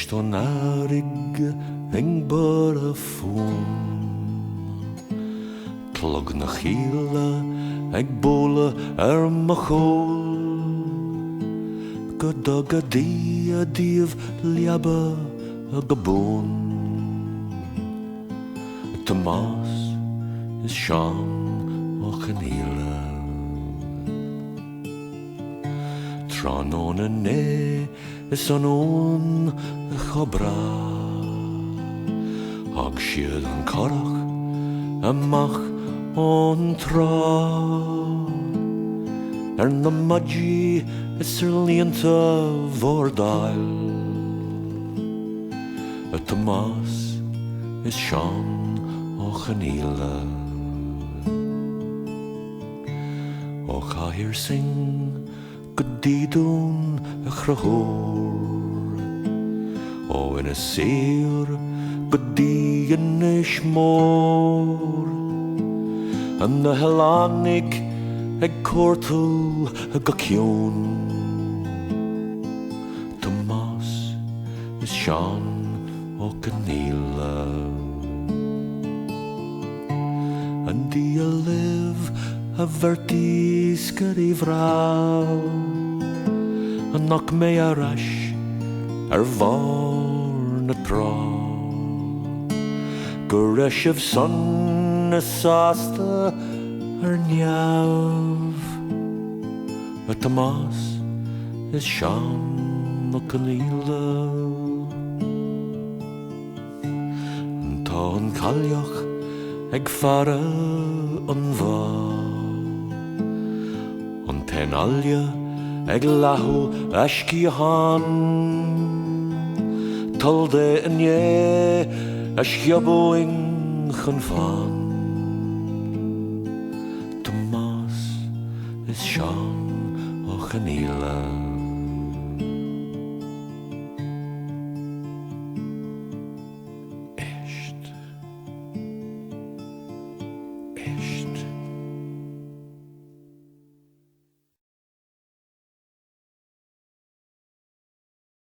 ton arig eng bar a fún Plug na chiile ag bóla ma chól Go dog a dí a díomh liaba a go bún Tomás is Sean ó Conghailigh Tránón a né is an ón a chobra Ag siad an corach amach ón trá na madí is líonta bhórdáil A Tomás is Sean ó Conghailigh Ó chaithir sing go dídún a chrachór Ó ina séir go díon is mór An na helánig ag cuairtú a go ciún Tomás is Sean ó Conghailigh An dí a liv a bhirtí scarí bhrá An nach mé arais bhár na trá Go reisibh son na sásta neamh A Tomás is Sean ó Conghailigh Tá an cailleach ag fara an bhá An tenaille ag leathu aiscí a hán Talde a né a sciabóing chun fán Tomás is Sean ó Conghailigh